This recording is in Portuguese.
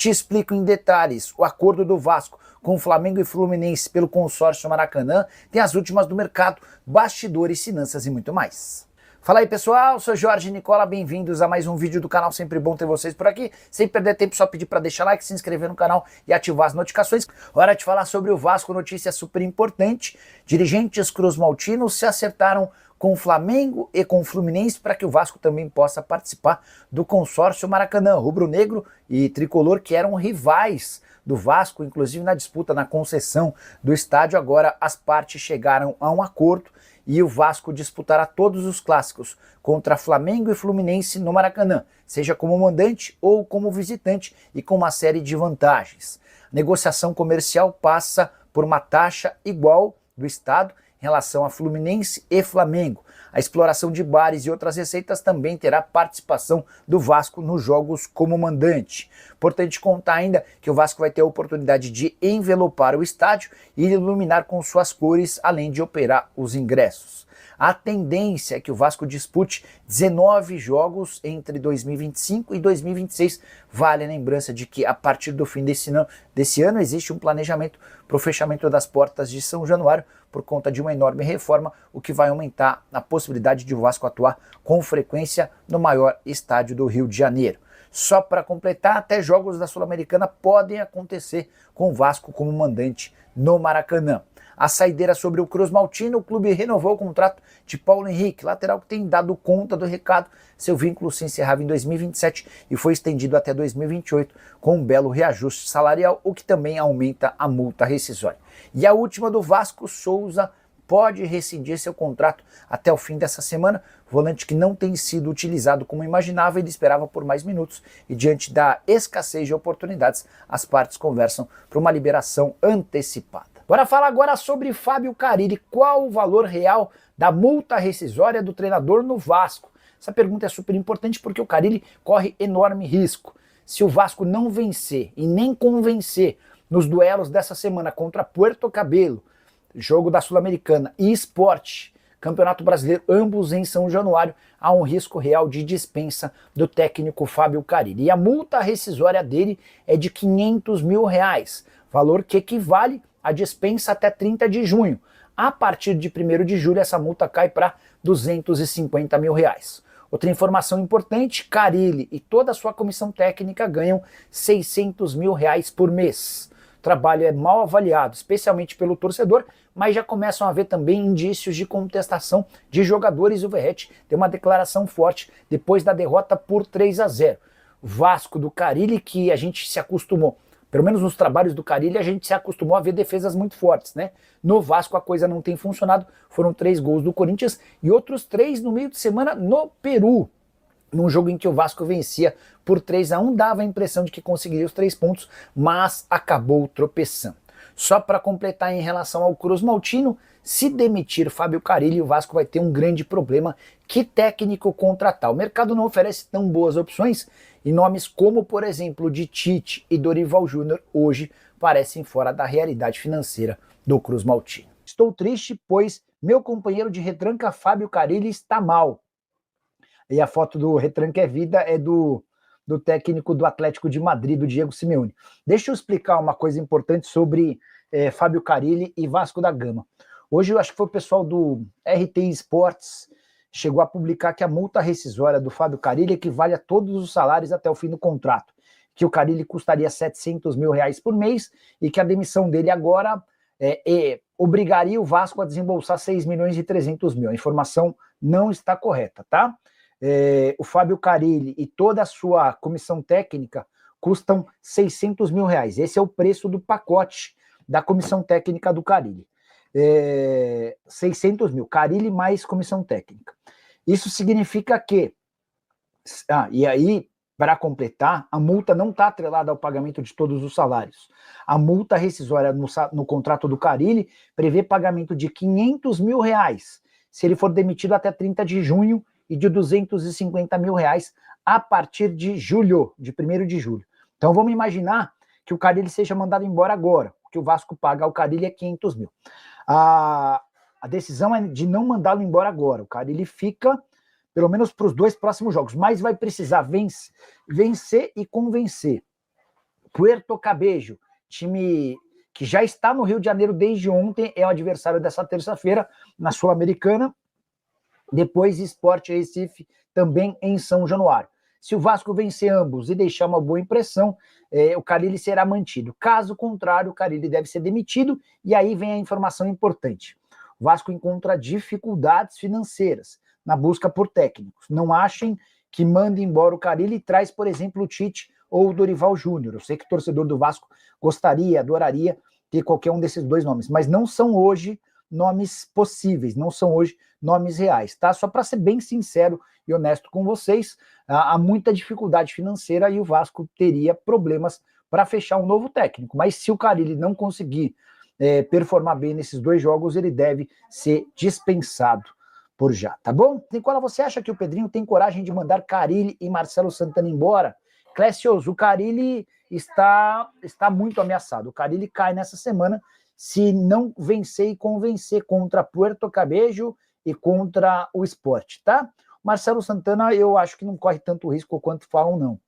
Te explico em detalhes o acordo do Vasco com o Flamengo e Fluminense pelo consórcio Maracanã, tem as últimas do mercado, bastidores, finanças e muito mais. Fala aí pessoal, sou Jorge Nicola, bem-vindos a mais um vídeo do canal, sempre bom ter vocês por aqui. Sem perder tempo, só pedir para deixar like, se inscrever no canal e ativar as notificações. Hora de falar sobre o Vasco, notícia super importante. Dirigentes cruzmaltinos se acertaram com o Flamengo e com o Fluminense para que o Vasco também possa participar do consórcio Maracanã. Rubro-negro e tricolor, que eram rivais do Vasco, inclusive na disputa na concessão do estádio, agora as partes chegaram a um acordo e o Vasco disputará todos os clássicos contra Flamengo e Fluminense no Maracanã, seja como mandante ou como visitante, e com uma série de vantagens. A negociação comercial passa por uma taxa igual do Estado em relação a Fluminense e Flamengo. A exploração de bares e outras receitas também terá participação do Vasco nos jogos como mandante. Importante contar ainda que o Vasco vai ter a oportunidade de envelopar o estádio e iluminar com suas cores, além de operar os ingressos. A tendência é que o Vasco dispute 19 jogos entre 2025 e 2026. Vale a lembrança de que a partir do fim desse ano existe um planejamento para o fechamento das portas de São Januário por conta de uma enorme reforma, o que vai aumentar a possibilidade de o Vasco atuar com frequência no maior estádio do Rio de Janeiro. Só para completar, até jogos da Sul-Americana podem acontecer com o Vasco como mandante no Maracanã. A saideira sobre o cruzmaltino, o clube renovou o contrato de Paulo Henrique, lateral que tem dado conta do recado. Seu vínculo se encerrava em 2027 e foi estendido até 2028 com um belo reajuste salarial, o que também aumenta a multa rescisória. E a última do Vasco, Souza pode rescindir seu contrato até o fim dessa semana. Volante que não tem sido utilizado como imaginava, ele esperava por mais minutos e diante da escassez de oportunidades, as partes conversam para uma liberação antecipada. Bora falar agora sobre Fábio Carille. Qual o valor real da multa rescisória do treinador no Vasco? Essa pergunta é super importante porque o Carille corre enorme risco. Se o Vasco não vencer e nem convencer nos duelos dessa semana contra Puerto Cabello, jogo da Sul-Americana, e Sport, Campeonato Brasileiro, ambos em São Januário, há um risco real de dispensa do técnico Fábio Carille. E a multa rescisória dele é de R$500 mil, valor que equivale a dispensa até 30 de junho. A partir de 1º de julho, essa multa cai para R$250 mil. Outra informação importante, Carille e toda a sua comissão técnica ganham R$600 mil por mês. O trabalho é mal avaliado, especialmente pelo torcedor, mas já começam a haver também indícios de contestação de jogadores. O Verratti deu uma declaração forte depois da derrota por 3-0. O Vasco do Carille, que a gente se acostumou, pelo menos nos trabalhos do Carille, a gente se acostumou a ver defesas muito fortes, né? No Vasco a coisa não tem funcionado, foram 3 gols do Corinthians e outros 3 no meio de semana no Peru. Num jogo em que o Vasco vencia por 3-1, dava a impressão de que conseguiria os 3 pontos, mas acabou tropeçando. Só para completar em relação ao cruzmaltino, se demitir Fábio Carille, o Vasco vai ter um grande problema. Que técnico contratar? O mercado não oferece tão boas opções e nomes como, por exemplo, de Tite e Dorival Júnior hoje parecem fora da realidade financeira do cruzmaltino. Estou triste, pois meu companheiro de retranca Fábio Carille está mal. E a foto do Retranca é Vida é do técnico do Atlético de Madrid, do Diego Simeone. Deixa eu explicar uma coisa importante sobre Fábio Carille e Vasco da Gama. Hoje eu acho que foi o pessoal do RT Esportes chegou a publicar que a multa rescisória do Fábio Carille equivale a todos os salários até o fim do contrato, que o Carille custaria R$700 mil por mês e que a demissão dele agora obrigaria o Vasco a desembolsar R$6.300.000. A informação não está correta, tá? O Fábio Carille e toda a sua comissão técnica custam R$600 mil. Esse é o preço do pacote da comissão técnica do Carille. 600 mil, Carille mais comissão técnica. Isso significa que, e aí, para completar, a multa não está atrelada ao pagamento de todos os salários. A multa rescisória no contrato do Carille prevê pagamento de R$500 mil se ele for demitido até 30 de junho e de R$250 mil a partir de julho, de 1º de julho. Então vamos imaginar que o Carille seja mandado embora agora. O que o Vasco paga ao Carille é R$500 mil. A decisão é de não mandá-lo embora agora. O Carille fica, pelo menos para os 2 próximos jogos, mas vai precisar vencer e convencer. Puerto Cabello, time que já está no Rio de Janeiro desde ontem, é o adversário dessa terça-feira na Sul-Americana. Depois Sport Recife, também em São Januário. Se o Vasco vencer ambos e deixar uma boa impressão, o Carille será mantido. Caso contrário, o Carille deve ser demitido, e aí vem a informação importante. O Vasco encontra dificuldades financeiras na busca por técnicos. Não achem que manda embora o Carille e traz, por exemplo, o Tite ou o Dorival Júnior. Eu sei que o torcedor do Vasco gostaria, adoraria ter qualquer um desses dois nomes, mas não são hoje nomes possíveis, não são hoje nomes reais, tá? Só para ser bem sincero e honesto com vocês, há muita dificuldade financeira e o Vasco teria problemas para fechar um novo técnico, mas se o Carille não conseguir performar bem nesses dois jogos, ele deve ser dispensado por já, tá bom? Nicola, você acha que o Pedrinho tem coragem de mandar Carille e Marcelo Santana embora? Clécius, o Carille está muito ameaçado. O Carille cai nessa semana se não vencer e convencer contra Puerto Cabello e contra o Sport, tá? Marcelo Santana, eu acho que não corre tanto risco quanto falam, não.